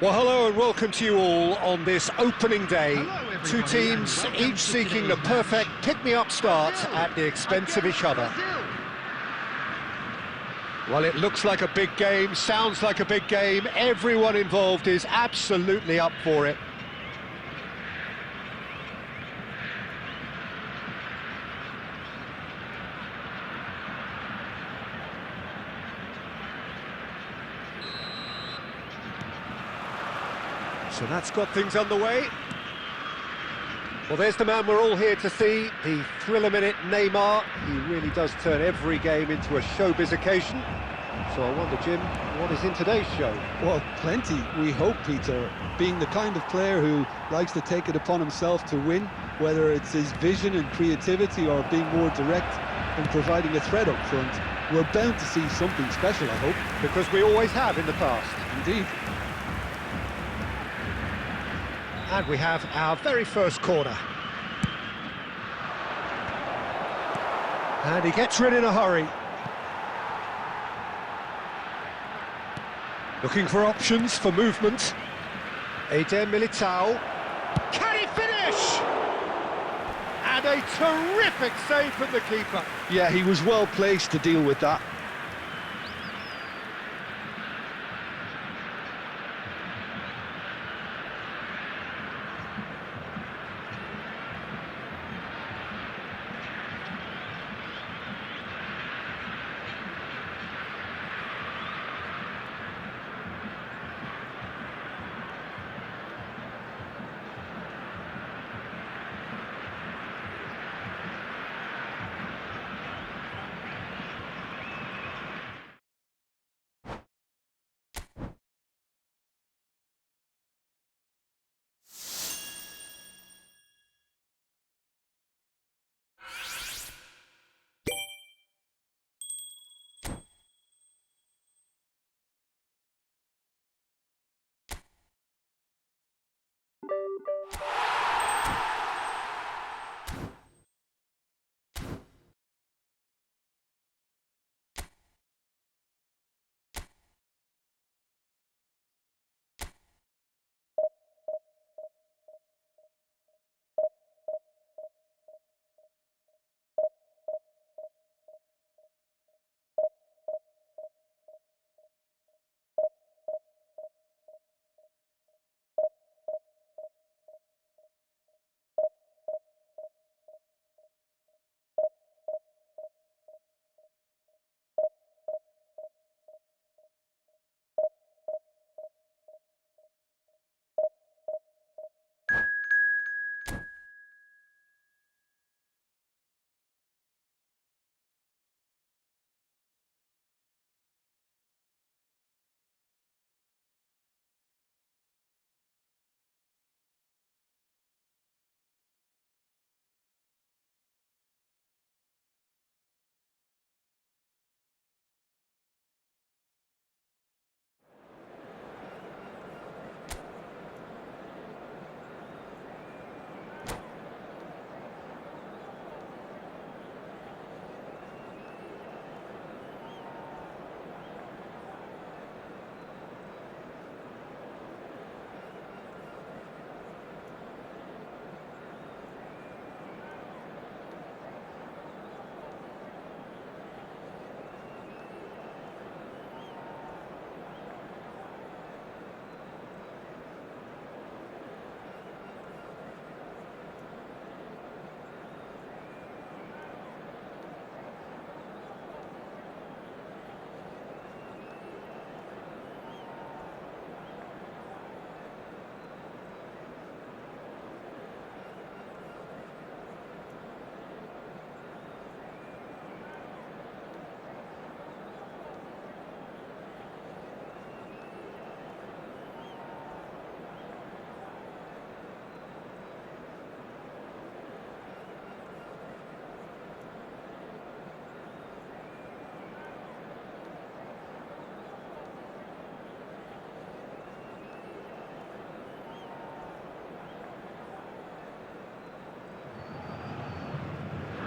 Well, hello and welcome to you all on this opening day. Two teams, each seeking the perfect pick-me-up start at the expense of each other. Well, it looks like a big game, sounds like a big game. Everyone involved is absolutely up for it. So that's got things underway. Well, there's the man we're all here to see, the thriller-minute Neymar. He really does turn every game into a showbiz occasion. So I wonder, Jim, what is in today's show? Well, plenty, we hope, Peter. Being the kind of player who likes to take it upon himself to win, whether it's his vision and creativity or being more direct and providing a threat up front, we're bound to see something special, I hope. Because we always have in the past. Indeed. And we have our very first corner. And he gets rid in a hurry. Looking for options for movement. Eder Militao. Can he finish? And a terrific save from the keeper. Yeah, he was well placed to deal with that.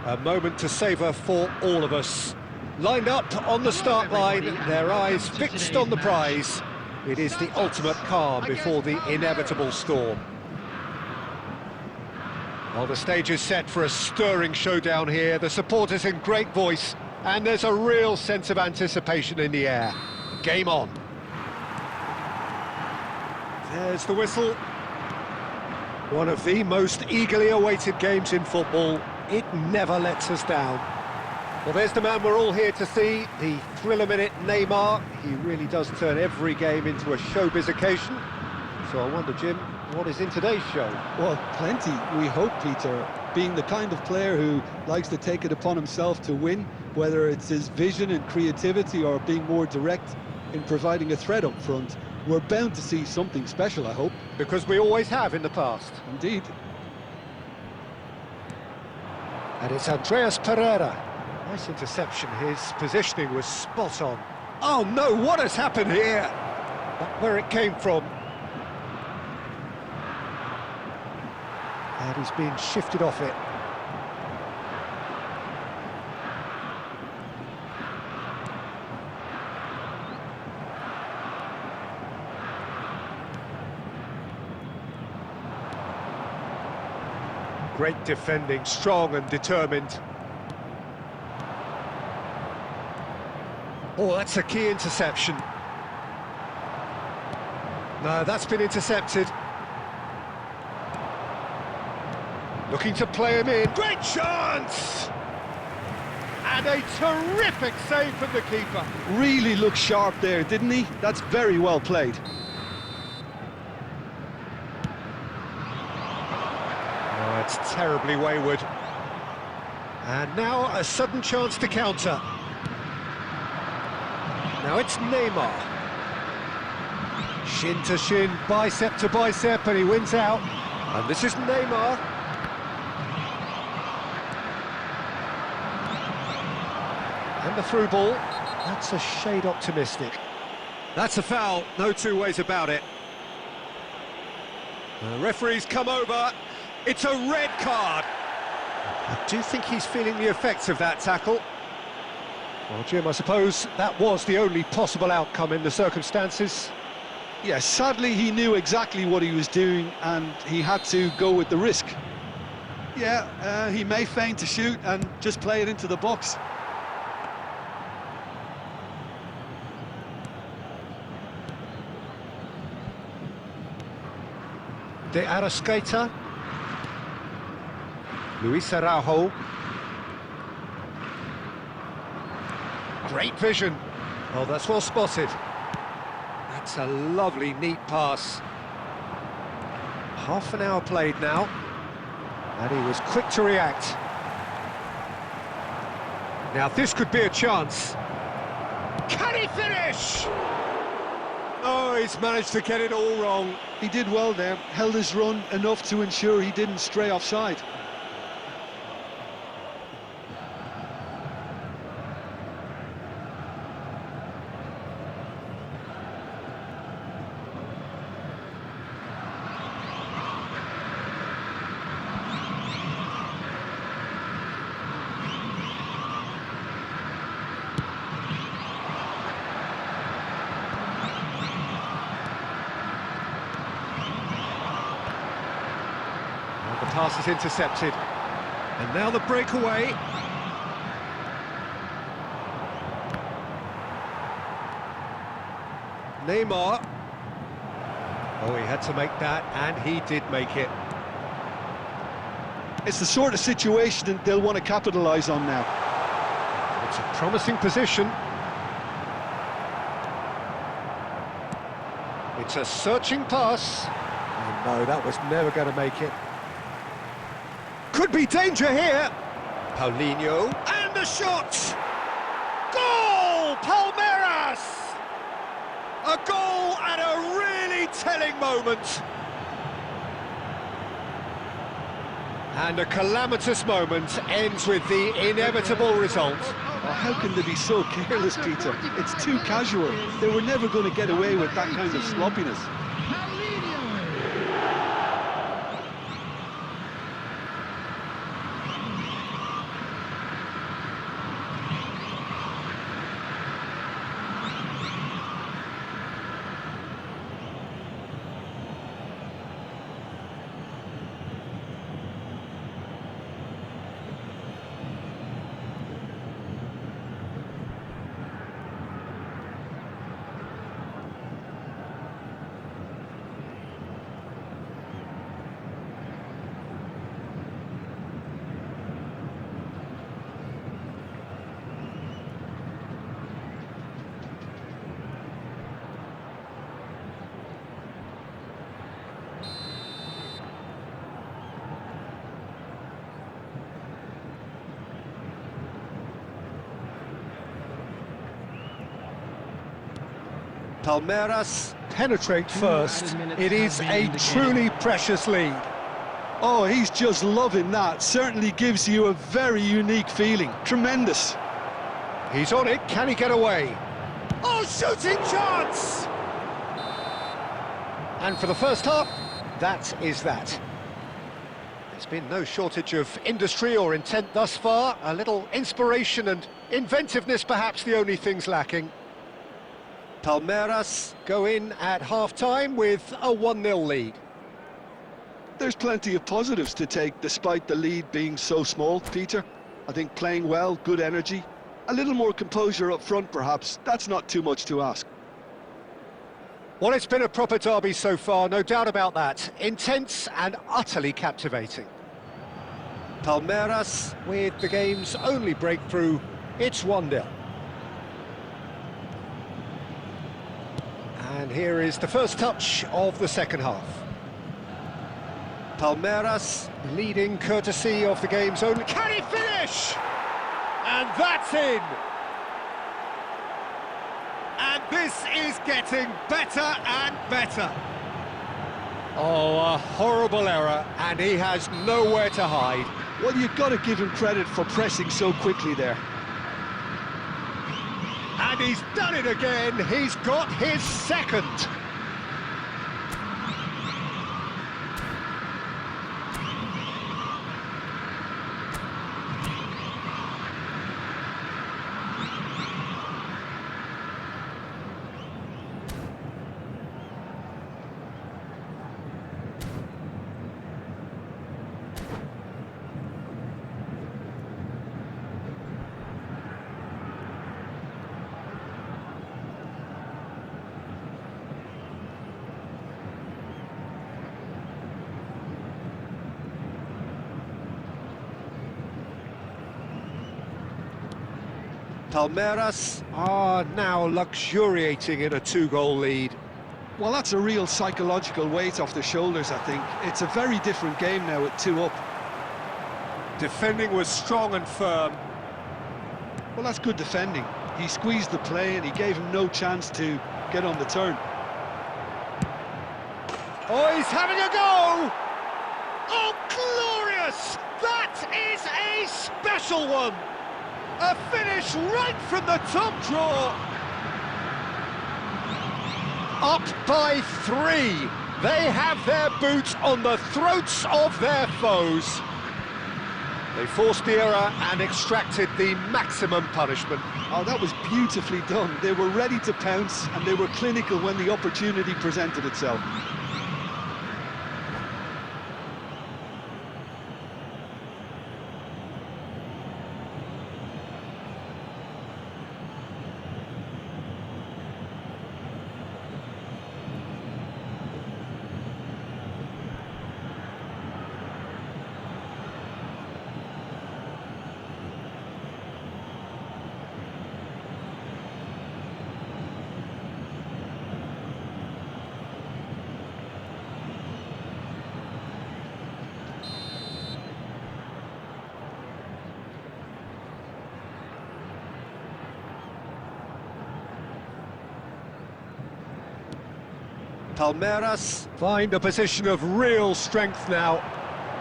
A moment to savour for all of us. Lined up on the start line, their eyes fixed on the prize. It is the ultimate calm before the inevitable storm. Well, the stage is set for a stirring showdown here. The supporters in great voice, and there's a real sense of anticipation in the air. Game on. There's the whistle. One of the most eagerly awaited games in football. It never lets us down. Well, there's the man we're all here to see, the thriller-minute Neymar. He really does turn every game into a showbiz occasion. So I wonder, Jim, what is in today's show? Well, plenty, we hope, Peter. Being the kind of player who likes to take it upon himself to win, whether it's his vision and creativity or being more direct in providing a threat up front, we're bound to see something special, I hope. Because we always have in the past. Indeed. And it's Andreas Pereira. Nice interception, his positioning was spot on. Oh no, what has happened here? Not where it came from. And he's being shifted off it. Great defending, strong and determined. Oh, that's a key interception. No, that's been intercepted. Looking to play him in. Great chance! And a terrific save from the keeper. Really looked sharp there, didn't he? That's very well played. Oh, it's terribly wayward. And now a sudden chance to counter. Now it's Neymar. Shin to shin, bicep to bicep, and he wins out. And this is Neymar. And the through ball. That's a shade optimistic. That's a foul, no two ways about it. The referee's come over. It's a red card. I do think he's feeling the effects of that tackle. Well, Jim, I suppose that was the only possible outcome in the circumstances. Yeah, sadly he knew exactly what he was doing and he had to go with the risk. Yeah, he may feign to shoot and just play it into the box. De Arrascaeta. Luis Araujo. Great vision. Oh, that's well spotted. That's a lovely, neat pass. Half an hour played now. And he was quick to react. Now this could be a chance. Can he finish? Oh, he's managed to get it all wrong. He did well there, held his run enough to ensure he didn't stray offside. The pass is intercepted. And now the breakaway. Neymar. Oh, he had to make that, and he did make it. It's the sort of situation that they'll want to capitalise on now. It's a promising position. It's a searching pass. Oh no, that was never going to make it. Could be danger here. Paulinho, and the shot! Goal! Palmeiras! A goal at a really telling moment. And a calamitous moment ends with the inevitable result. Oh, how can they be so careless, Peter? It's too casual. They were never going to get away with that kind of sloppiness. Palmeiras penetrate first. It is a truly precious lead. Oh, he's just loving that. Certainly gives you a very unique feeling. Tremendous. He's on it. Can he get away? Oh, shooting chance! And for the first half, that is that. There's been no shortage of industry or intent thus far. A little inspiration and inventiveness, perhaps the only things lacking. Palmeiras go in at half-time with a 1-0 lead. There's plenty of positives to take despite the lead being so small, Peter. I think playing well, good energy. A little more composure up front, perhaps. That's not too much to ask. Well, it's been a proper derby so far, no doubt about that. Intense and utterly captivating. Palmeiras with the game's only breakthrough. It's 1-0. And here is the first touch of the second half. Palmeiras leading courtesy of the game's only... Can he finish? And that's in! And this is getting better and better. Oh, a horrible error, and he has nowhere to hide. Well, you've got to give him credit for pressing so quickly there. And he's done it again. He's got his second. Palmeiras are now luxuriating in a 2-goal lead. Well, that's a real psychological weight off the shoulders, I think. It's a very different game now at 2 up. Defending was strong and firm. Well, that's good defending. He squeezed the play and he gave him no chance to get on the turn. Oh, he's having a go! Oh, glorious! That is a special one! A finish right from the top draw. Up by 3. They have their boots on the throats of their foes. They forced the error and extracted the maximum punishment. Oh, that was beautifully done. They were ready to pounce and they were clinical when the opportunity presented itself. Palmeiras find a position of real strength now.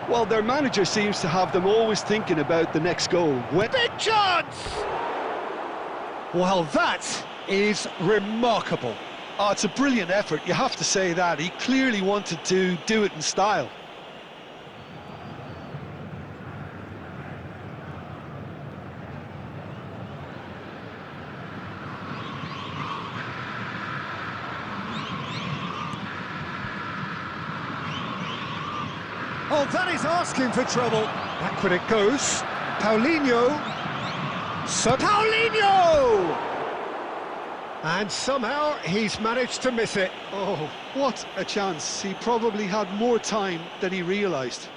Well, their manager seems to have them always thinking about the next goal. Big chance! Well, that is remarkable. Oh, it's a brilliant effort, you have to say that. He clearly wanted to do it in style. Oh, that is asking for trouble. Back when it goes. Paulinho. So Paulinho! And somehow he's managed to miss it. Oh, what a chance. He probably had more time than he realised.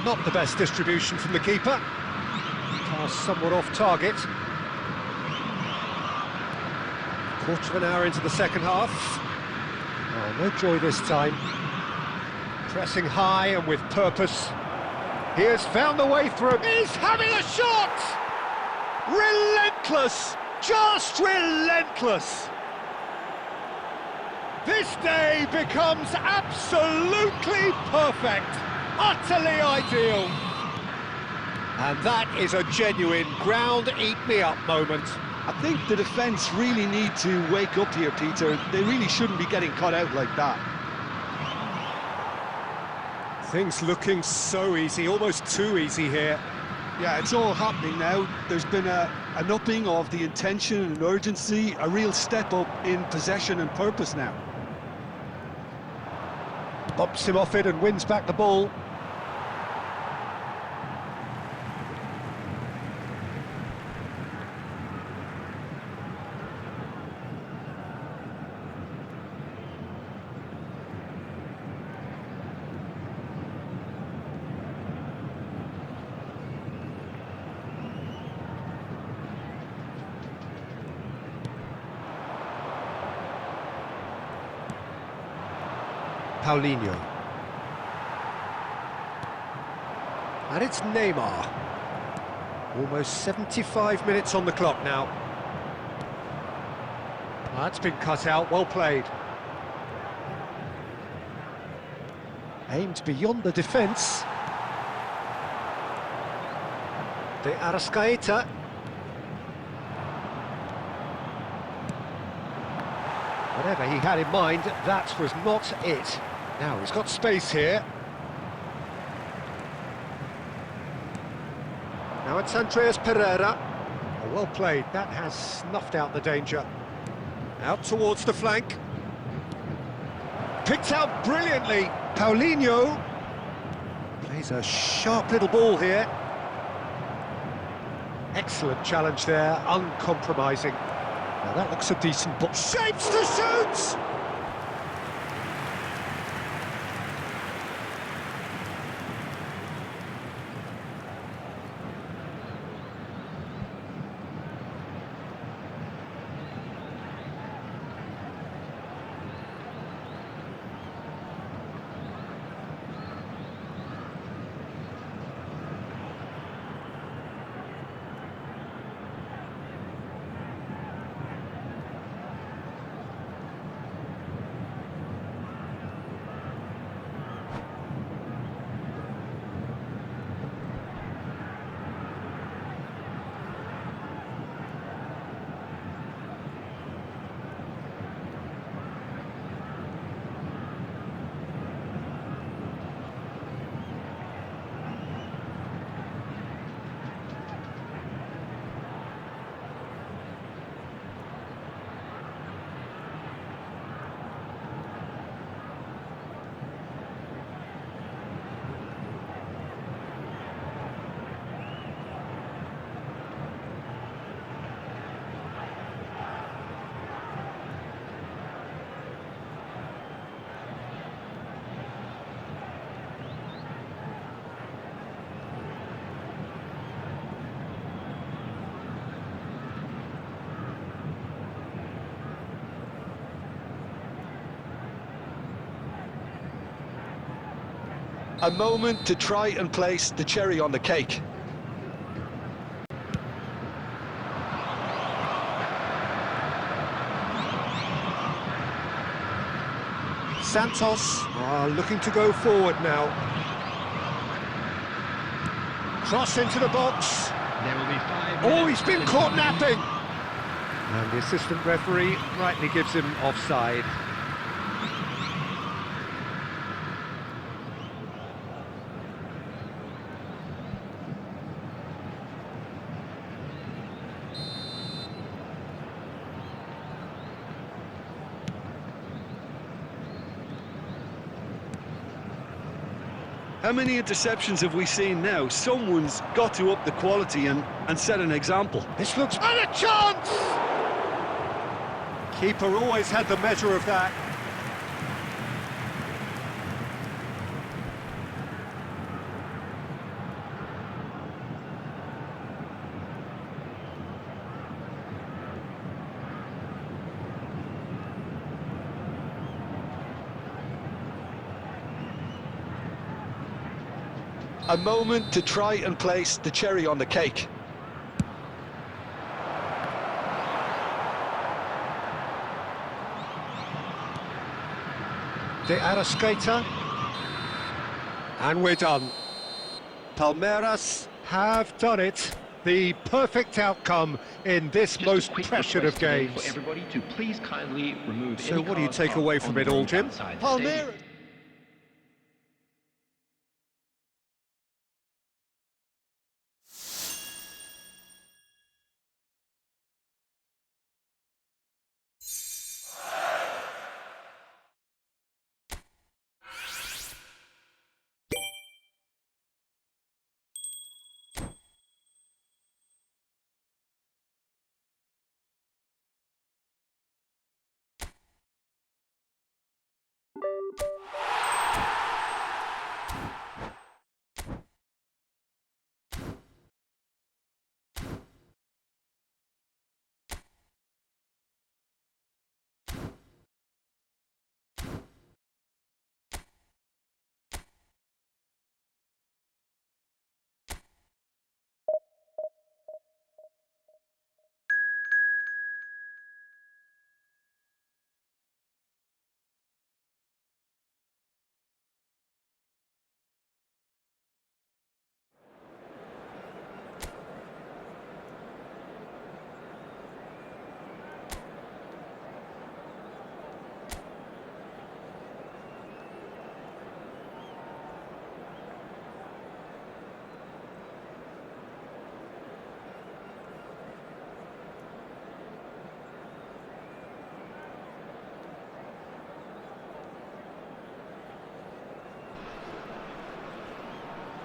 Not the best distribution from the keeper. Pass somewhat off target. Quarter of an hour into the second half. Oh, no joy this time. Pressing high and with purpose. He has found the way through. He's having a shot! Relentless! Just relentless! This day becomes absolutely perfect, utterly ideal. And that is a genuine ground-eat-me-up moment. I think the defence really need to wake up here, Peter. They really shouldn't be getting caught out like that. Things looking so easy, almost too easy here. Yeah, it's all happening now. There's been an upping of the intention and urgency, a real step up in possession and purpose now. Bumps him off it and wins back the ball. Paulinho. And it's Neymar. Almost 75 minutes on the clock now. That's been cut out, well played. Aimed beyond the defence. De Arrascaeta. Whatever he had in mind, that was not it. Now he's got space here. Now it's Andreas Pereira. Oh, well played, that has snuffed out the danger. Out towards the flank. Picked out brilliantly. Paulinho plays a sharp little ball here. Excellent challenge there, uncompromising. Now that looks a decent ball. Shapes to shoot! A moment to try and place the cherry on the cake. Santos are looking to go forward now. Cross into the box. There will be 5 Oh, minutes he's been to caught the napping. And the assistant referee rightly gives him offside. How many interceptions have we seen now? Someone's got to up the quality and set an example. This looks... And a chance! Keeper always had the measure of that. A moment to try and place the cherry on the cake. De Arrascaeta. And we're done. Palmeiras have done it. The perfect outcome in this most pressured of games. For everybody to please kindly remove So any what do you cars take parked away on from the it all, road Jim? outside the stadium. Palmeiras.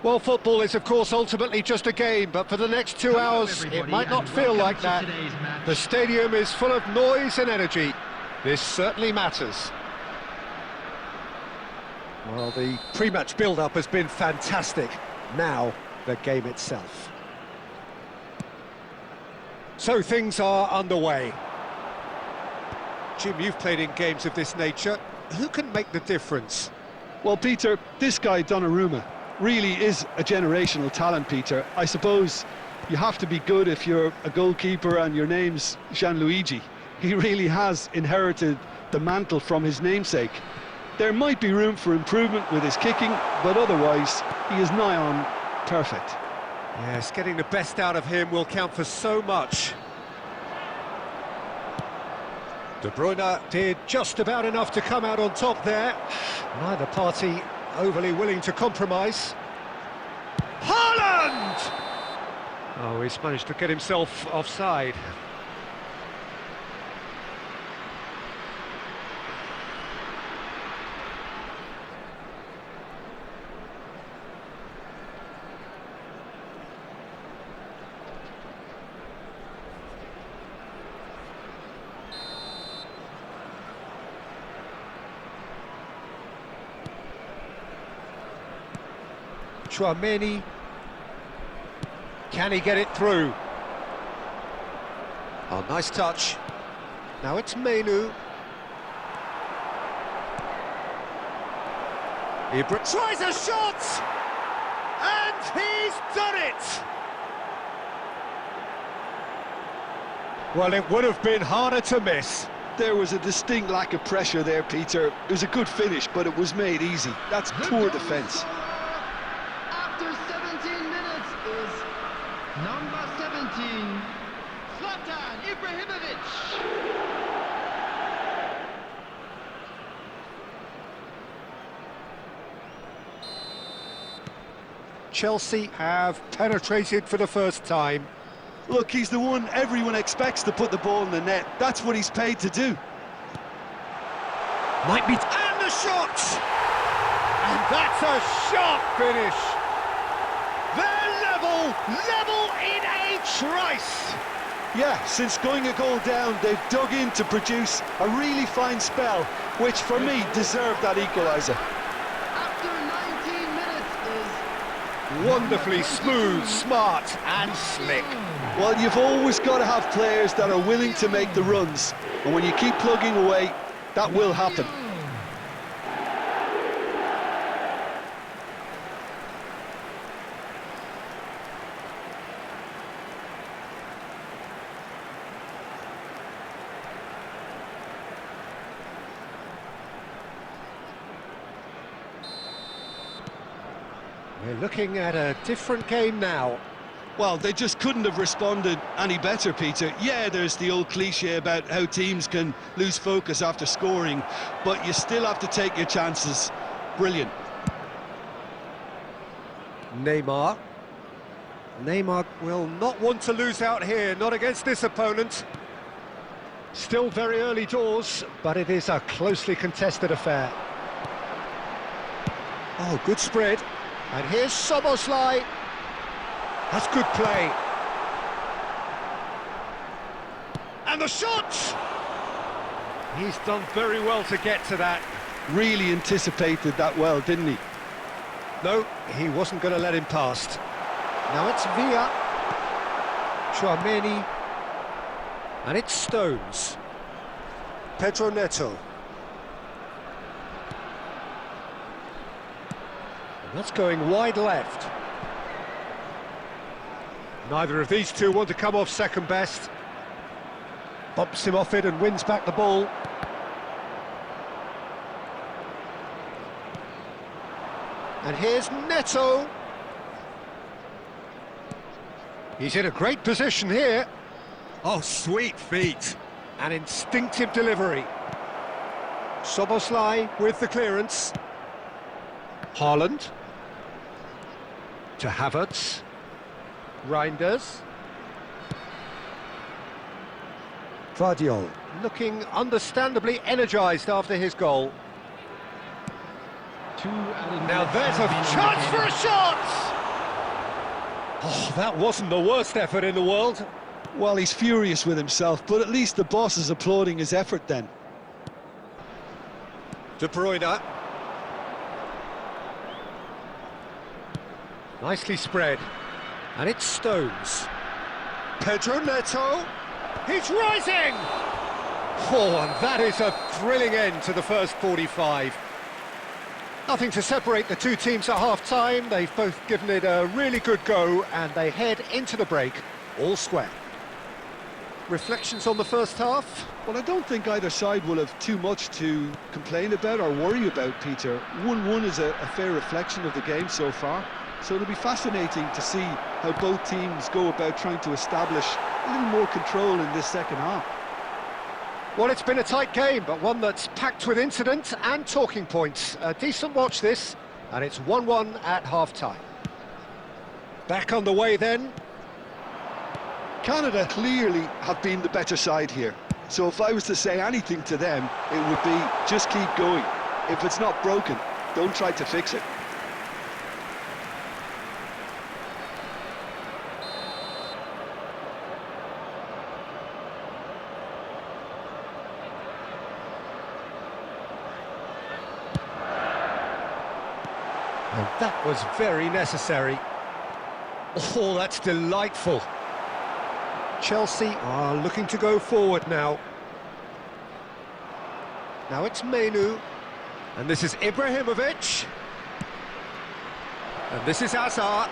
Well, football is, of course, ultimately just a game, but for the next 2 hours, it might not feel like that. The stadium is full of noise and energy. This certainly matters. Well, the pre-match build-up has been fantastic. Now, the game itself. So things are underway. Jim, you've played in games of this nature. Who can make the difference? Well, Peter, this guy, Donnarumma, really is a generational talent, Peter. I suppose you have to be good if you're a goalkeeper and your name's Gianluigi. He really has inherited the mantle from his namesake. There might be room for improvement with his kicking, but otherwise, he is nigh on perfect. Yes, getting the best out of him will count for so much. De Bruyne did just about enough to come out on top there. Neither party overly willing to compromise. Haaland! Oh, he's managed to get himself offside. Chouameni, can he get it through? Oh, nice touch. Now it's Menu. Ibra tries a shot! And he's done it! Well, it would have been harder to miss. There was a distinct lack of pressure there, Peter. It was a good finish, but it was made easy. That's poor defence. After 17 minutes is number 17, Zlatan Ibrahimovic. Chelsea have penetrated for the first time. Look, he's the one everyone expects to put the ball in the net. That's what he's paid to do. Might be... And the shot! And that's a sharp finish! They're level in a trice! Yeah, since going a goal down, they've dug in to produce a really fine spell, which for me deserved that equaliser. After 19 minutes is Wonderfully smooth, smart and slick. Well, you've always got to have players that are willing to make the runs, and when you keep plugging away, that will happen. We're looking at a different game now. Well, they just couldn't have responded any better, Peter. Yeah, there's the old cliche about how teams can lose focus after scoring, but you still have to take your chances. Brilliant. Neymar. Neymar will not want to lose out here, not against this opponent. Still very early doors, but it is a closely contested affair. Oh, good spread. And here's Soboslai. That's good play. And the shot! He's done very well to get to that. Really anticipated that well, didn't he? No, he wasn't going to let him past. Now it's Villa. Chouameni. And it's Stones. Pedro Neto. And that's going wide left. Neither of these two want to come off second best. Bumps him off it and wins back the ball. And here's Neto. He's in a great position here. Oh, sweet feet. An instinctive delivery. Soboslai with the clearance. Haaland. To Havertz. Reinders. Vardiol looking understandably energised after his goal. Now there's a chance for a shot! Oh, that wasn't the worst effort in the world. Well, he's furious with himself, but at least the boss is applauding his effort then. De Bruyne. Nicely spread. And it's Stones. Pedro Neto. He's rising! Oh, and that is a thrilling end to the first 45. Nothing to separate the two teams at half-time. They've both given it a really good go, and they head into the break all square. Reflections on the first half? Well, I don't think either side will have too much to complain about or worry about, Peter. 1-1 is a fair reflection of the game so far. So it'll be fascinating to see how both teams go about trying to establish a little more control in this second half. Well, it's been a tight game, but one that's packed with incident and talking points. A decent watch this, and it's 1-1 at half-time. Back on the way then. Canada clearly have been the better side here. So if I was to say anything to them, it would be just keep going. If it's not broken, don't try to fix it. And that was very necessary. Oh, that's delightful. Chelsea are looking to go forward now. Now it's Menu. And this is Ibrahimovic. And this is Hazard.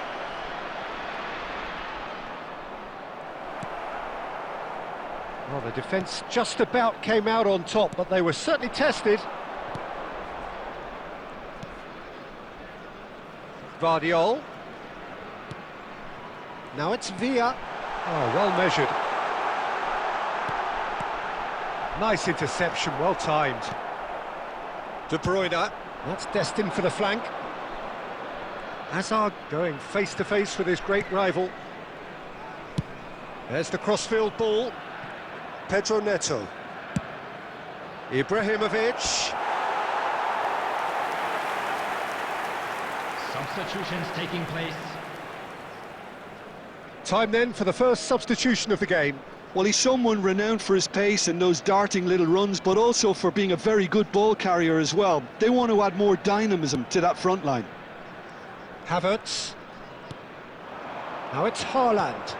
Well, the defence just about came out on top, but they were certainly tested. Vardiol. Now it's Villa. Oh, well measured. Nice interception, well timed. De Bruyne. That's destined for the flank. Hazard going face-to-face with his great rival. There's the crossfield ball. Pedro Neto. Ibrahimovic. Substitutions taking place. Time then for the first substitution of the game. Well, he's someone renowned for his pace and those darting little runs, but also for being a very good ball carrier as well. They want to add more dynamism to that front line. Havertz. Now it's Haaland.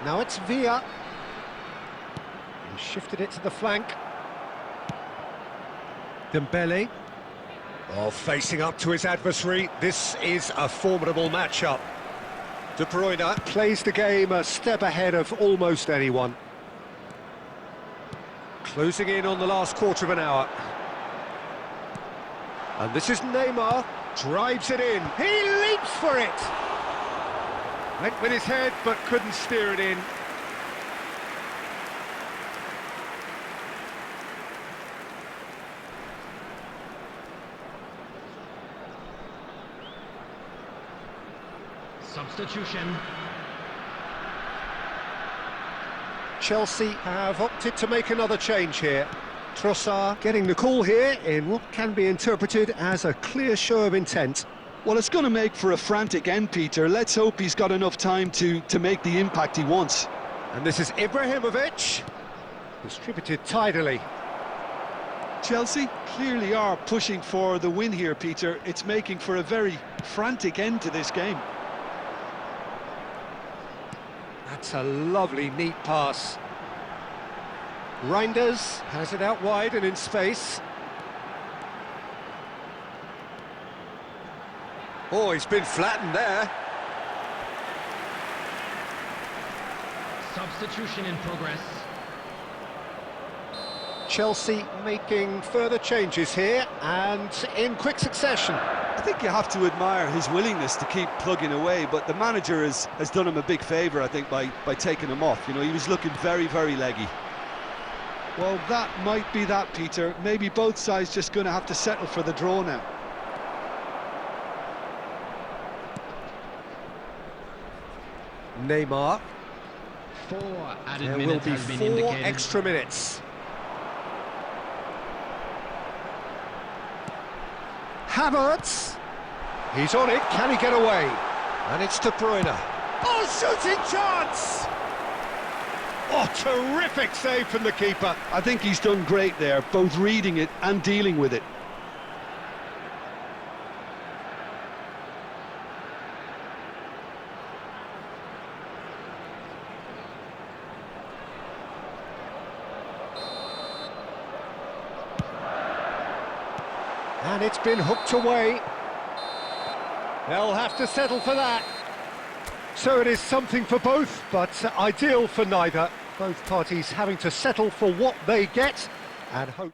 Now it's Villa. He shifted it to the flank. Dembele. Oh, facing up to his adversary. This is a formidable matchup. De Bruyne plays the game a step ahead of almost anyone. Closing in on the last quarter of an hour. And this is Neymar. Drives it in. He leaps for it. Went with his head, but couldn't steer it in. Substitution. Chelsea have opted to make another change here. Trossard getting the call here in what can be interpreted as a clear show of intent. Well, it's going to make for a frantic end, Peter. Let's hope he's got enough time to make the impact he wants. And this is Ibrahimovic, distributed tidily. Chelsea clearly are pushing for the win here, Peter. It's making for a very frantic end to this game. That's a lovely, neat pass. Reinders has it out wide and in space. Oh, he's been flattened there. Substitution in progress. Chelsea making further changes here and in quick succession. I think you have to admire his willingness to keep plugging away, but the manager has done him a big favour, I think, by taking him off. You know, he was looking very, very leggy. Well, that might be that, Peter. Maybe both sides just going to have to settle for the draw now. Neymar. 4 added There will minutes be has been 4 indicated. extra minutes. Havertz. He's on it. Can he get away? And it's De Bruyne. Oh, shooting chance! Oh, terrific save from the keeper. I think he's done great there, both reading it and dealing with it. And it's been hooked away. They'll have to settle for that. So it is something for both, but ideal for neither. Both parties having to settle for what they get and hope.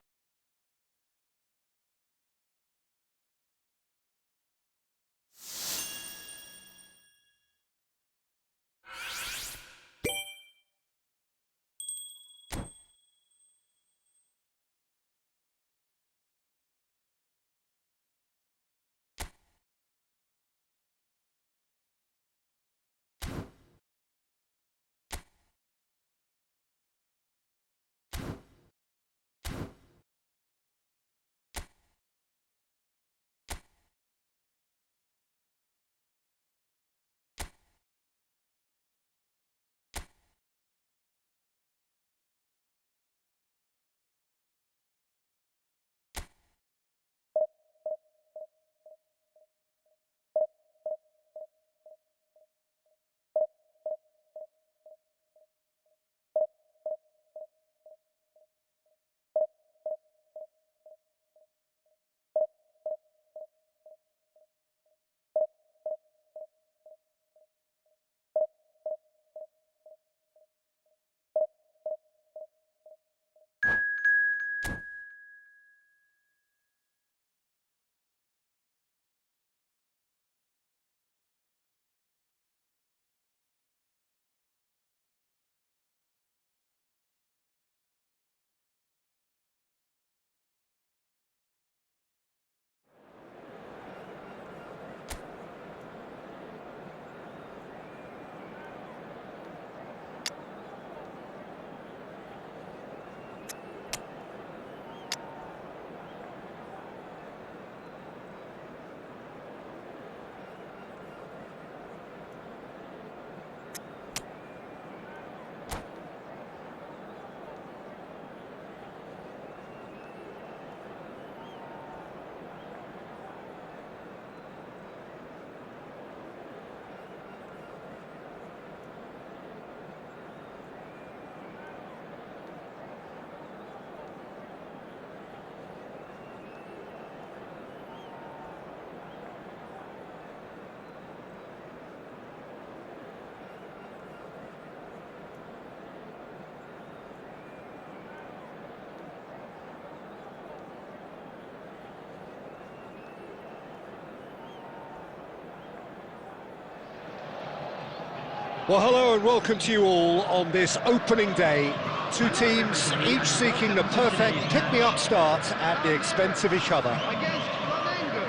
Well, hello and welcome to you all on this opening day. Two teams, each seeking the perfect pick-me-up start at the expense of each other. Against Flamengo.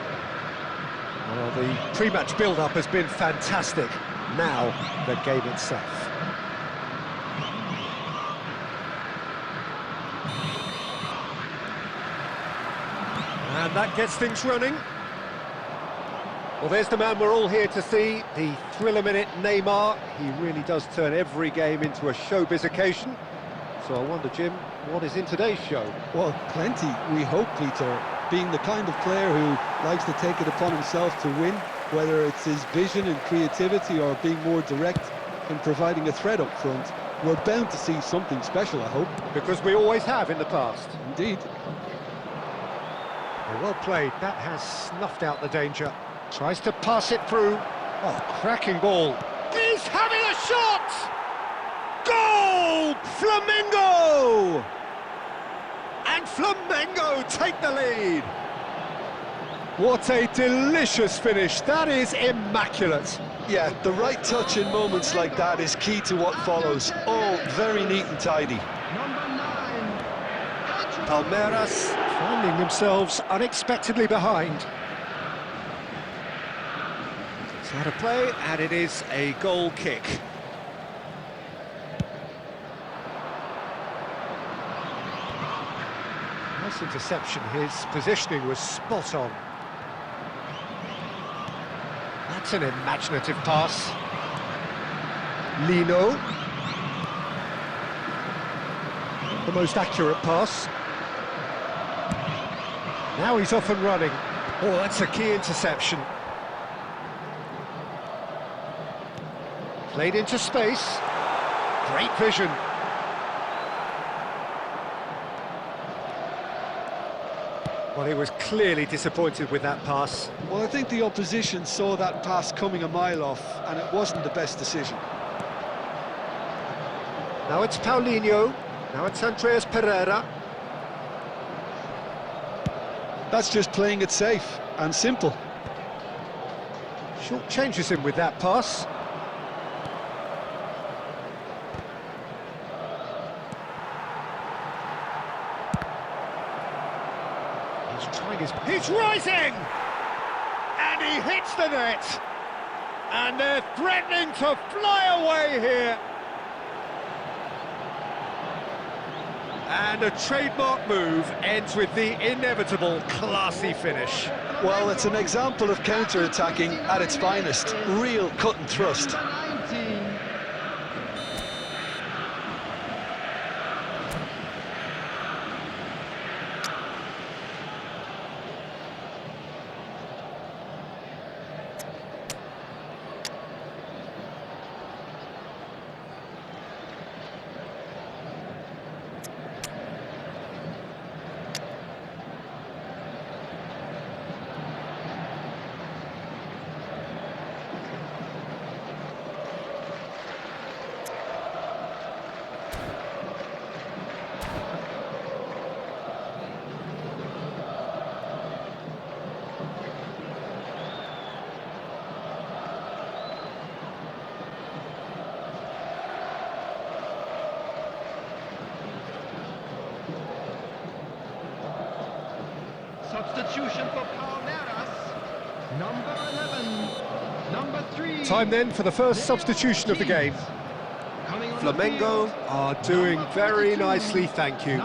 Well, the pre-match build-up has been fantastic. Now, the game itself. And that gets things running. Well, there's the man we're all here to see, the thriller-minute Neymar. He really does turn every game into a showbiz occasion. So I wonder, Jim, what is in today's show? Well, plenty, we hope, Peter. Being the kind of player who likes to take it upon himself to win, whether it's his vision and creativity or being more direct in providing a threat up front, we're bound to see something special, I hope. Because we always have in the past. Indeed. Well played, that has snuffed out the danger. Tries to pass it through. Oh, cracking ball. He's having a shot! Goal! Flamengo! And Flamengo take the lead. What a delicious finish. That is immaculate. Yeah, the right touch in moments like that is key to what follows. All very neat and tidy. Number 9. Palmeiras finding themselves unexpectedly behind. It's out of play, and it is a goal kick. Nice interception, his positioning was spot on. That's an imaginative pass. Lino. The most accurate pass. Now he's off and running. Oh, that's a key interception. Played into space. Great vision. Well, he was clearly disappointed with that pass. Well, I think the opposition saw that pass coming a mile off, and it wasn't the best decision. Now it's Paulinho. Now it's Andreas Pereira. That's just playing it safe and simple. Short changes him with that pass. He's rising! And he hits the net! And they're threatening to fly away here! And a trademark move ends with the inevitable classy finish. Well, it's an example of counter-attacking at its finest. Real cut and thrust. Number 19. Substitution for Palmeiras. Number 11. Number 3. Time then for the first substitution of the game. Flamengo are doing very nicely, thank you.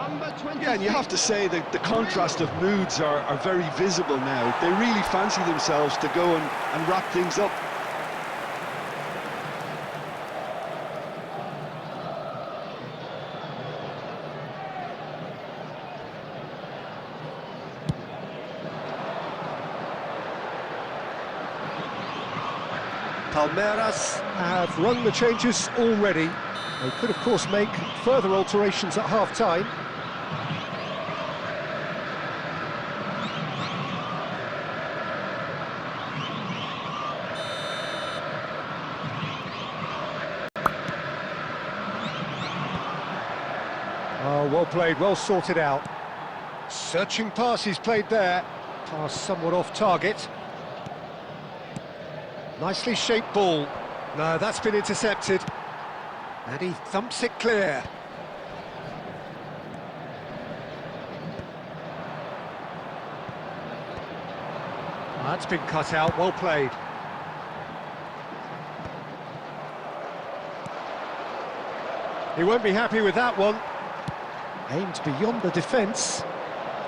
Yeah, and you have to say that the contrast of moods are very visible now. They really fancy themselves to go and wrap things up. Palmeiras have rung the changes already. They could, of course, make further alterations at half-time. Oh, well played, well sorted out. Searching pass he's played there. Pass somewhat off target. Nicely shaped ball. No, that's been intercepted. And he thumps it clear. That's been cut out, well played. He won't be happy with that one. Aimed beyond the defence.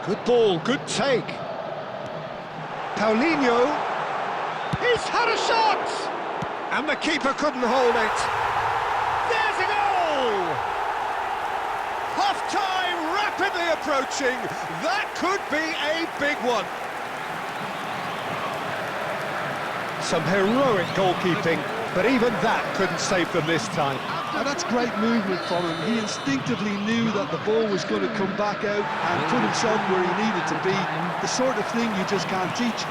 Good ball, good take. Paulinho. He's had a shot! And the keeper couldn't hold it. There's a goal! Half-time rapidly approaching. That could be a big one. Some heroic goalkeeping, but even that couldn't save them this time. And that's great movement from him. He instinctively knew that the ball was going to come back out and put himself where he needed to be. The sort of thing you just can't teach.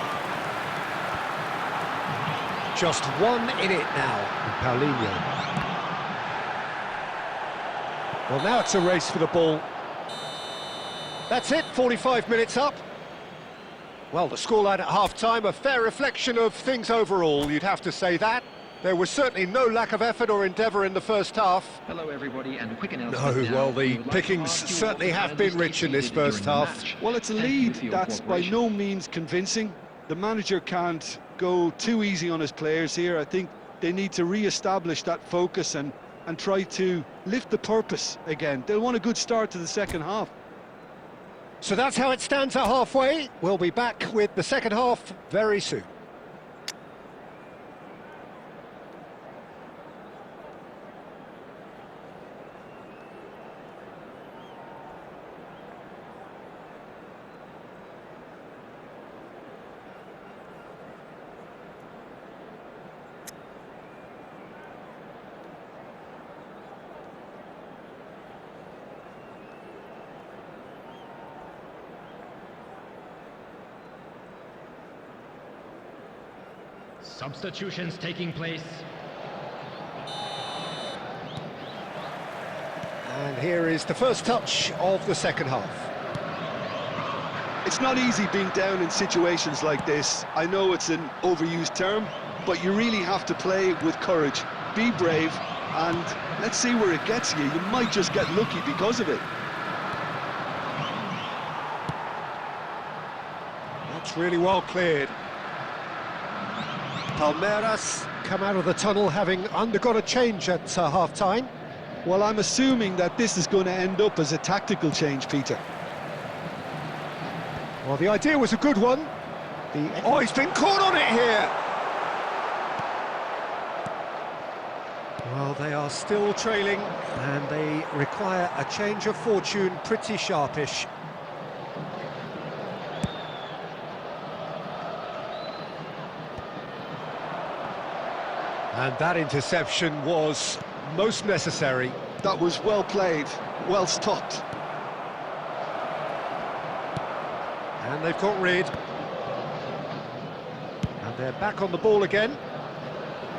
Just one in it now, Paulinho. Well, now it's a race for the ball. That's it, 45 minutes up. Well, the scoreline at half-time, a fair reflection of things overall, you'd have to say that. There was certainly no lack of effort or endeavour in the first half. Hello everybody, and a quick No, announcement now. well, We the would like to pickings ask you certainly what have been finally rich in this stated first during the half. match. Well, it's a Thank you lead for your that's by cooperation. no means convincing. The manager can't go too easy on his players here. I think they need to re-establish that focus and try to lift the purpose again. They'll want a good start to the second half. So that's how it stands at halfway. We'll be back with the second half very soon. Substitutions taking place. And here is the first touch of the second half. It's not easy being down in situations like this. I know it's an overused term, but you really have to play with courage. Be brave, and let's see where it gets you. You might just get lucky because of it. That's really well cleared. Palmeiras come out of the tunnel having undergone a change at half-time. Well, I'm assuming that this is going to end up as a tactical change, Peter. Well, the idea was a good one. Oh, he's been caught on it here! Well, they are still trailing, and they require a change of fortune pretty sharpish. And that interception was most necessary. That was well played, well stopped. And they've got rid. And they're back on the ball again.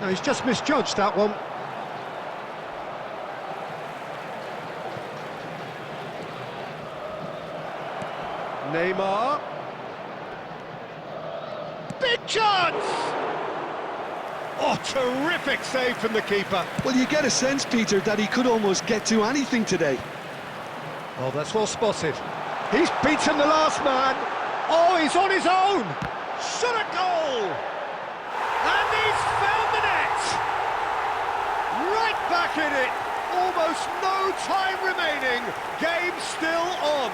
No, he's just misjudged that one. Neymar. Big chance! Oh, terrific save from the keeper. Well, you get a sense, Peter, that he could almost get to anything today. Oh, that's well spotted. He's beaten the last man. Oh, he's on his own. Shot a goal. And he's found the net. Right back in it. Almost no time remaining. Game still on.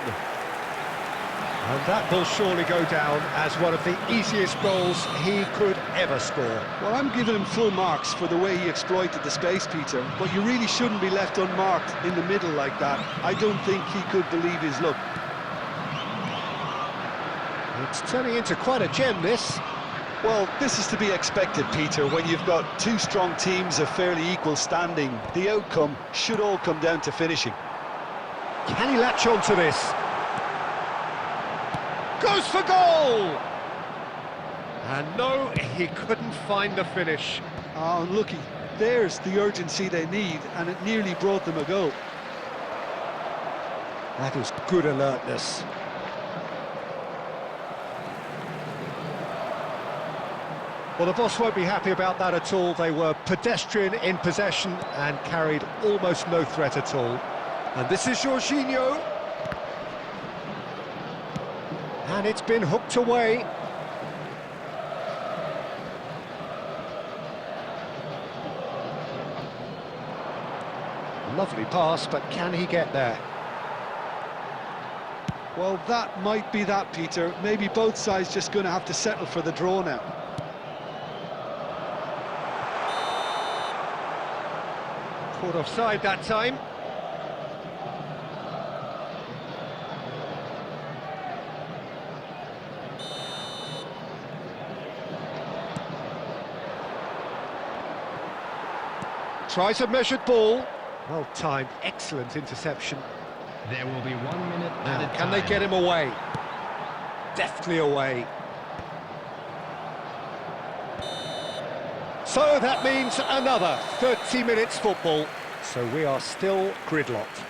And that will surely go down as one of the easiest goals he could ever score. Well, I'm giving him full marks for the way he exploited the space, Peter, but you really shouldn't be left unmarked in the middle like that. I don't think he could believe his luck. It's turning into quite a gem, this. Well, this is to be expected, Peter, when you've got two strong teams of fairly equal standing. The outcome should all come down to finishing. Can he latch on to this? Goes for goal! And no, he couldn't find the finish. Oh, unlucky. There's the urgency they need, and it nearly brought them a goal. That is good alertness. Well, the boss won't be happy about that at all. They were pedestrian in possession and carried almost no threat at all. And this is Jorginho. And it's been hooked away. Lovely pass, but can he get there? Well, that might be that, Peter. Maybe both sides just going to have to settle for the draw now. Caught offside that time. Tries a measured ball. Well timed, excellent interception. There will be 1 minute added Can they time. get him away? Deftly away. So that means another 30 minutes football. So we are still gridlocked.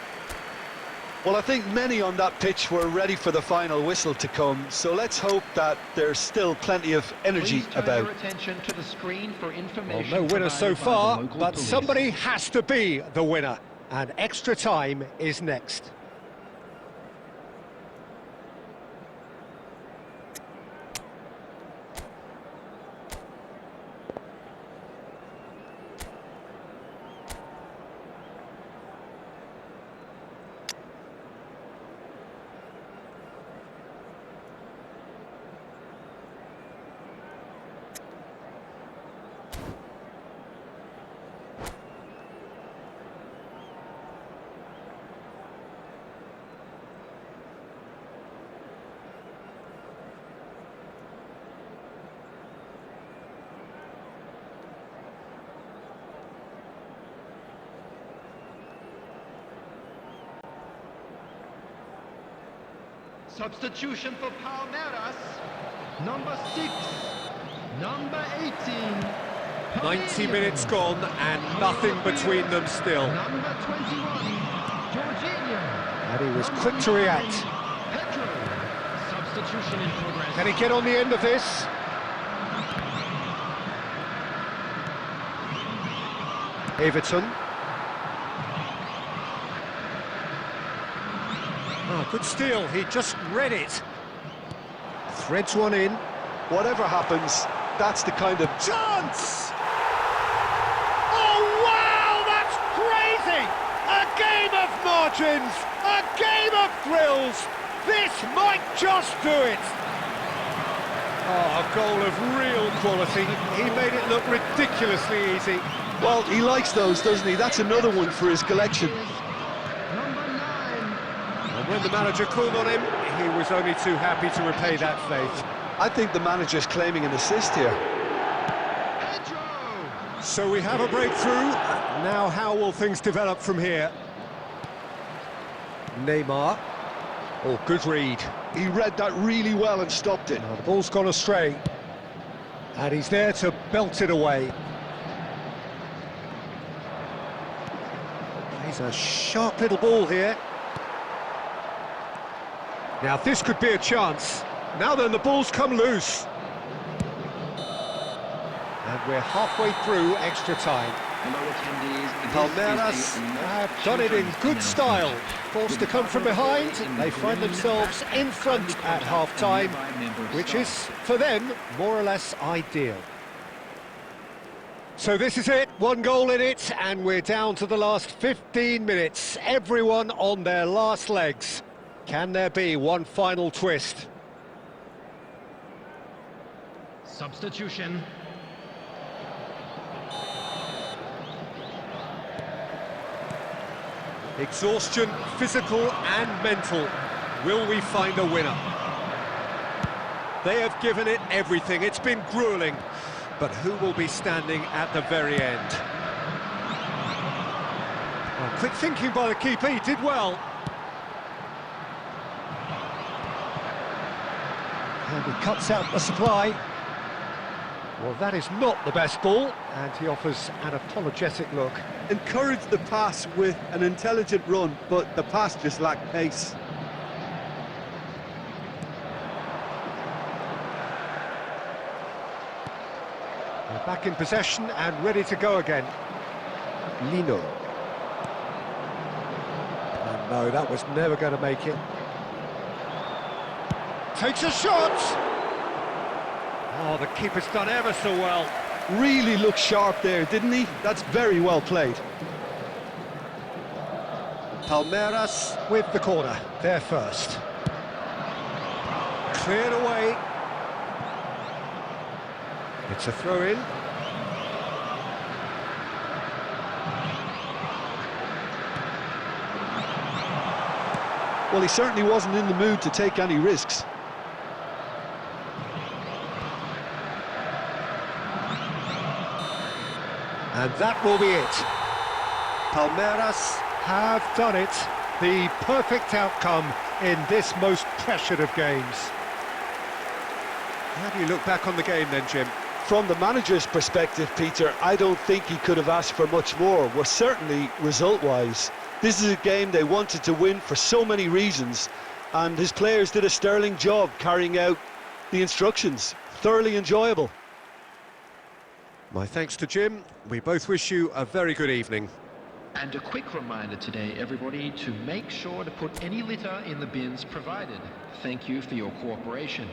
Well, I think many on that pitch were ready for the final whistle to come, so let's hope that there's still plenty of energy Please turn about. your attention to the screen for Well, information. no winner so provided by far, the local but police. somebody has to be the winner. And extra time is next. Substitution for Palmeiras. Number 6. Number 18. 90 minutes gone and nothing between them still. Number 21. Jorginho. And he was Number quick to 9, react. Pedro. Substitution in progress. Can he get on the end of this? Everton. Oh, good steal, he just read it. Threads one in. Whatever happens, that's the kind of... Chance! Oh, wow, that's crazy! A game of margins, a game of thrills. This might just do it. Oh, a goal of real quality. He made it look ridiculously easy. Well, he likes those, doesn't he? That's another one for his collection. Number 9. And when the manager called on him, he was only too happy to repay that faith. I think the manager's claiming an assist here. Pedro. So we have a breakthrough. Now how will things develop from here? Neymar. Oh, good read. He read that really well and stopped it. Now the ball's gone astray. And he's there to belt it away. He's a sharp little ball here. Now this could be a chance. Now then, the ball's come loose. And we're halfway through extra time. Palmeiras have done it in good style. Forced to come from behind, they find themselves in front at half-time, which is, for them, more or less ideal. So this is it, 1 goal in it, and we're down to the last 15 minutes. Everyone on their last legs. Can there be one final twist? Substitution. Exhaustion, physical and mental. Will we find a winner? They have given it everything. It's been gruelling. But who will be standing at the very end? Oh, quick thinking by the keeper, he did well. And he cuts out the supply. Well, that is not the best ball, and he offers an apologetic look. Encouraged the pass with an intelligent run, but the pass just lacked pace. Back in possession and ready to go again. Lino. And no, that was never going to make it. Takes a shot! Oh, the keeper's done ever so well. Really looked sharp there, didn't he? That's very well played. Palmeiras with the corner, they're first. Cleared away. It's a throw-in. Well, he certainly wasn't in the mood to take any risks. And that will be it. Palmeiras have done it. The perfect outcome in this most pressured of games. How do you look back on the game then, Jim? From the manager's perspective, Peter, I don't think he could have asked for much more. Well, certainly result-wise. This is a game they wanted to win for so many reasons, and his players did a sterling job carrying out the instructions. Thoroughly enjoyable. My thanks to Jim. We both wish you a very good evening. And a quick reminder today, everybody, to make sure to put any litter in the bins provided. Thank you for your cooperation.